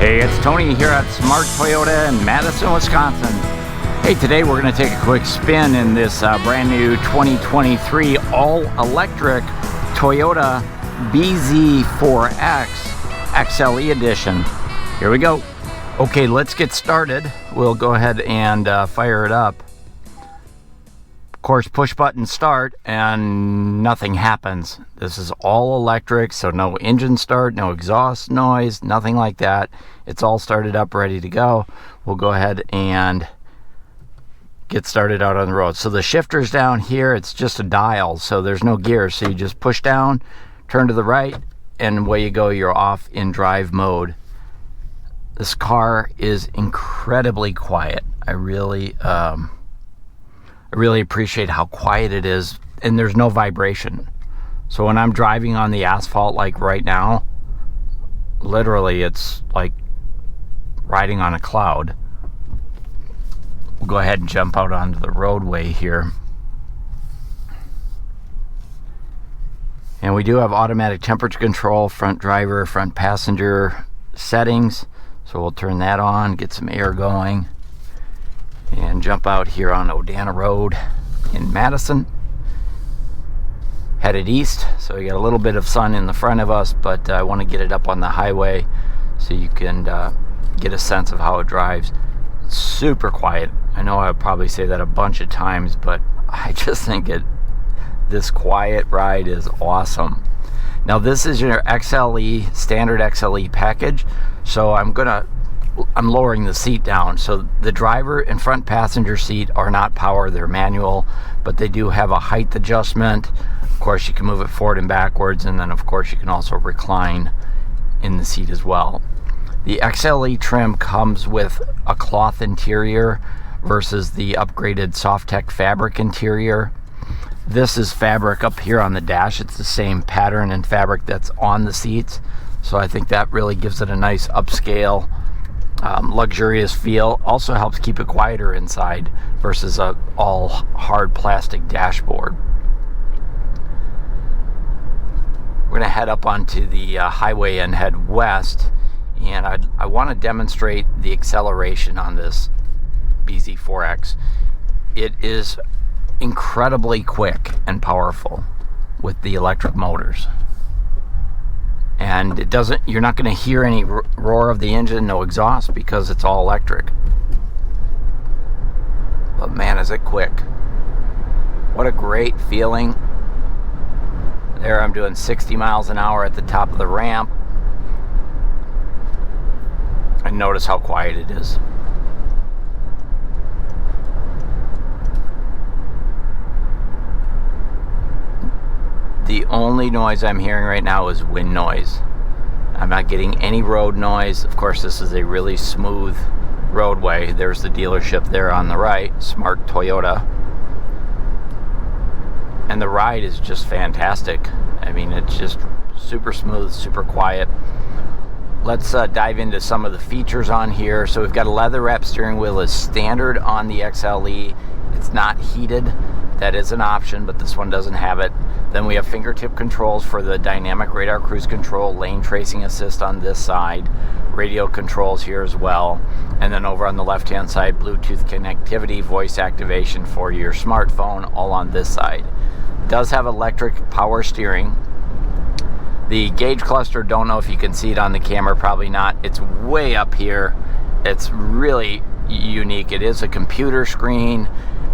Hey, it's Tony here at Smart Toyota in Madison, Wisconsin. Hey, today we're going to take a quick spin in this brand new 2023 all-electric Toyota bZ4X XLE edition. Here we go. Okay, let's get started. We'll go ahead and fire it up. Of course, push button start and nothing happens. This is all electric, so no engine start, no exhaust noise, nothing like that. It's all started up, ready to go. We'll go ahead and get started out on the road. So the shifter's down here. It's just a dial, so there's no gears. So you just push down, turn to the right, and away you go. You're off in drive mode. This car is incredibly quiet. I really appreciate how quiet it is, and there's no vibration. So when I'm driving on the asphalt like right now, literally it's like riding on a cloud. We'll go ahead and jump out onto the roadway here. And we do have automatic temperature control, front driver, front passenger settings. So we'll turn that on, get some air going, and jump out here on Odana Road in Madison. Headed east, so we got a little bit of sun in the front of us, but I want to get it up on the highway so you can get a sense of how it drives. Super quiet. I know I'll probably say that a bunch of times, but I just think this quiet ride is awesome. Now this is your XLE, standard XLE package, so I'm lowering the seat down. So the driver and front passenger seat are not power, they're manual, but they do have a height adjustment. Of course, you can move it forward and backwards, and then of course you can also recline in the seat as well. The XLE trim comes with a cloth interior versus the upgraded Softex fabric interior. This is fabric up here on the dash. It's the same pattern and fabric that's on the seats, so I think that really gives it a nice upscale, luxurious feel. Also helps keep it quieter inside versus a all hard plastic dashboard. We're going to head up onto the highway and head west, and I want to demonstrate the acceleration on this bZ4X. It is incredibly quick and powerful with the electric motors, and you're not going to hear any roar of the engine, no exhaust, because it's all electric. But man, is it quick. What a great feeling. There I'm doing 60 miles an hour at the top of the ramp, and notice how quiet it is. The only noise I'm hearing right now is wind noise. I'm not getting any road noise. Of course, this is a really smooth roadway. There's the dealership there on the right, Smart Toyota. And the ride is just fantastic. I mean, it's just super smooth, super quiet. Let's dive into some of the features on here. So we've got a leather wrap steering wheel as standard on the XLE. It's not heated. That is an option, but this one doesn't have it. Then we have fingertip controls for the dynamic radar cruise control, lane tracing assist on this side, radio controls here as well. And then over on the left-hand side, Bluetooth connectivity, voice activation for your smartphone, all on this side. It does have electric power steering. The gauge cluster, don't know if you can see it on the camera, probably not. It's way up here. It's really unique. It is a computer screen.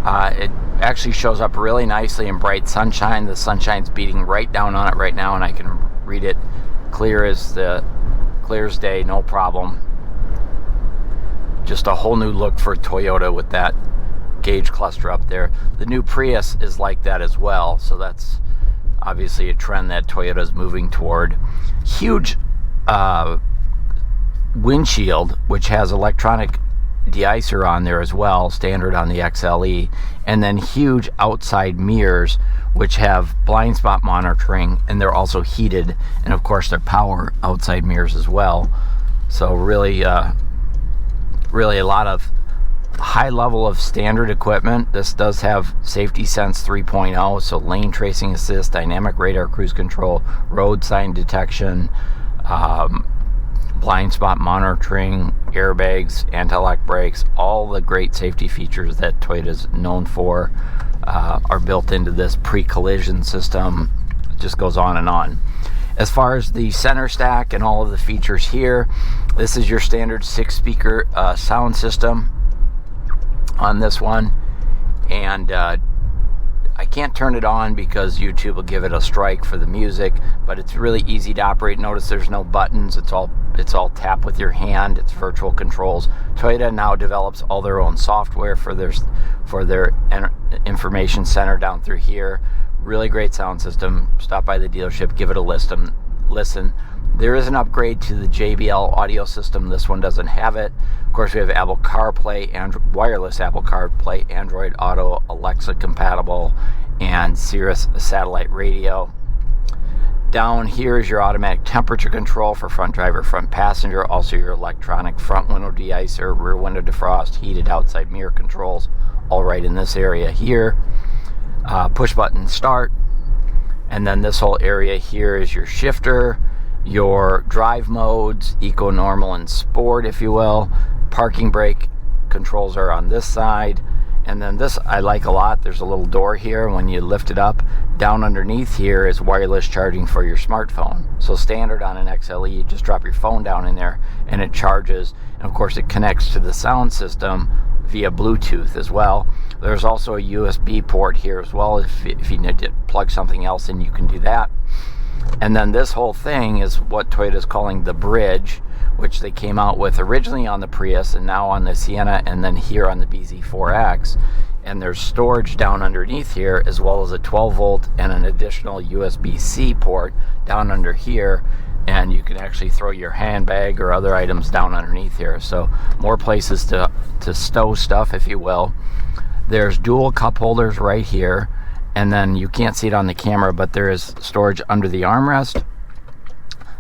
It actually shows up really nicely in bright sunshine. The sunshine's beating right down on it right now, and I can read it clear as day, no problem. Just a whole new look for Toyota with that gauge cluster up there. The new Prius is like that as well, so that's obviously a trend that Toyota is moving toward. Huge windshield, which has electronic de-icer on there as well, standard on the XLE, and then huge outside mirrors which have blind spot monitoring, and they're also heated, and of course they're power outside mirrors as well. So really a lot of high level of standard equipment. This does have Safety Sense 3.0, so lane tracing assist, dynamic radar cruise control, road sign detection, blind spot monitoring, airbags, anti-lock brakes, all the great safety features that Toyota's known for are built into this pre-collision system. It just goes on and on. As far as the center stack and all of the features here, this is your standard 6-speaker sound system on this one, and I can't turn it on because YouTube will give it a strike for the music, but it's really easy to operate. Notice there's no buttons. It's all tap with your hand. It's virtual controls. Toyota now develops all their own software for their information center down through here. Really great sound system. Stop by the dealership, give it a listen. There is an upgrade to the JBL audio system. This one doesn't have it. Of course, we have Apple CarPlay, wireless Apple CarPlay, Android Auto, Alexa compatible, and Sirius satellite radio. Down here is your automatic temperature control for front driver, front passenger. Also your electronic front window de-icer, rear window defrost, heated outside mirror controls, all right in this area here. Push button start. And then this whole area here is your shifter, your drive modes, eco, normal, and sport, if you will. Parking brake controls are on this side. And then this I like a lot. There's a little door here. When you lift it up, down underneath here is wireless charging for your smartphone. So standard on an XLE, you just drop your phone down in there and it charges. And of course it connects to the sound system via Bluetooth as well. There's also a USB port here as well. If you need to plug something else in, you can do that. And then this whole thing is what Toyota's calling the bridge, which they came out with originally on the Prius and now on the Sienna, and then here on the bZ4X. And there's storage down underneath here, as well as a 12 volt and an additional USB-C port down under here. And you can actually throw your handbag or other items down underneath here. So more places to stow stuff, if you will. There's dual cup holders right here. And then you can't see it on the camera, but there is storage under the armrest.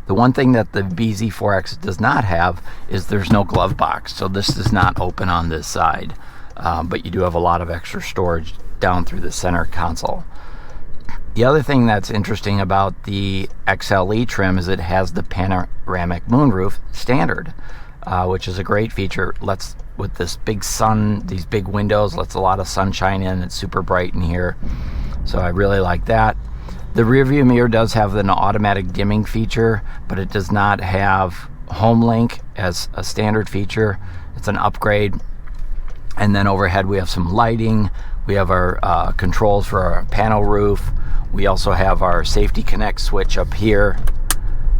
The one thing that the bZ4X does not have is there's no glove box. So this does not open on this side. But you do have a lot of extra storage down through the center console. The other thing that's interesting about the XLE trim is it has the panoramic moonroof standard, which is a great feature. With this big sun, these big windows, lets a lot of sunshine in. It's super bright in here. So I really like that. The rear view mirror does have an automatic dimming feature, but it does not have home link as a standard feature. It's an upgrade. And then overhead we have some lighting. We have our controls for our panel roof. We also have our safety connect switch up here.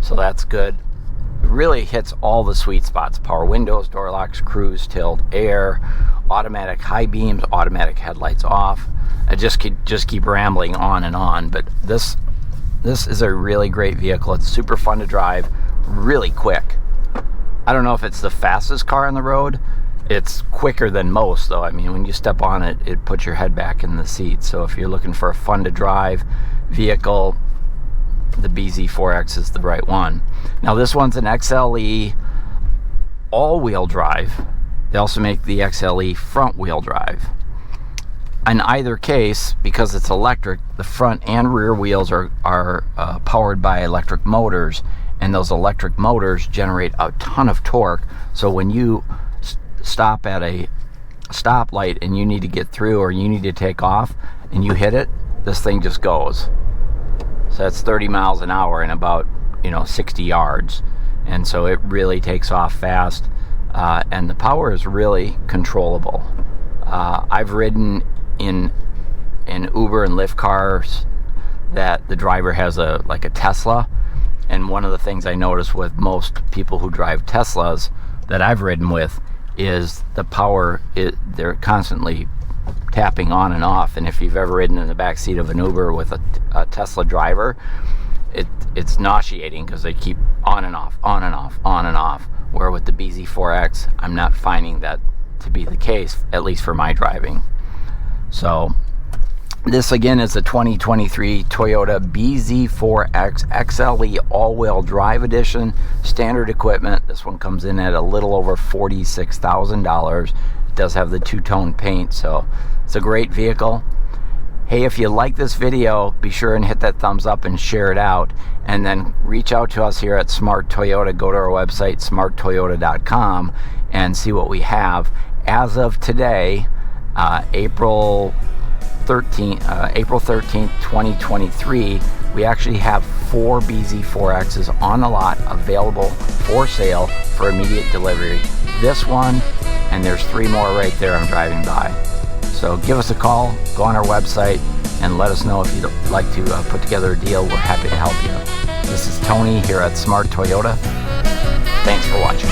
So that's good. It really hits all the sweet spots. Power windows, door locks, cruise, tilt, air, automatic high beams, automatic headlights off. I just keep rambling on and on, but this is a really great vehicle. It's super fun to drive, really quick. I don't know if it's the fastest car on the road. It's quicker than most, though. I mean, when you step on it, it puts your head back in the seat. So if you're looking for a fun to drive vehicle, the bZ4X is the right one. Now this one's an XLE all-wheel drive. They also make the XLE front-wheel drive. In either case, because it's electric, the front and rear wheels are powered by electric motors, and those electric motors generate a ton of torque. So when you stop at a stoplight and you need to get through, or you need to take off and you hit it, this thing just goes. So that's 30 miles an hour in about 60 yards, and so it really takes off fast, and the power is really controllable. I've ridden in Uber and Lyft cars that the driver has like a Tesla, and one of the things I notice with most people who drive Teslas that I've ridden with is the power. They're constantly tapping on and off, and if you've ever ridden in the back seat of an Uber with a Tesla driver, it's nauseating because they keep on and off, on and off, on and off. Where with the bZ4X, I'm not finding that to be the case, at least for my driving. So this again is a 2023 Toyota bZ4X XLE all-wheel drive edition, standard equipment. This one comes in at a little over $46,000. It does have the two-tone paint, so it's a great vehicle. Hey, if you like this video, be sure and hit that thumbs up and share it out. And then reach out to us here at Smart Toyota. Go to our website, smarttoyota.com, and see what we have. As of today, April 13th, 2023, we actually have 4 bZ4Xs on the lot available for sale for immediate delivery. This one, and there's 3 more right there I'm driving by. So give us a call, go on our website, and let us know if you'd like to put together a deal. We're happy to help you. This is Tony here at Smart Toyota. Thanks for watching.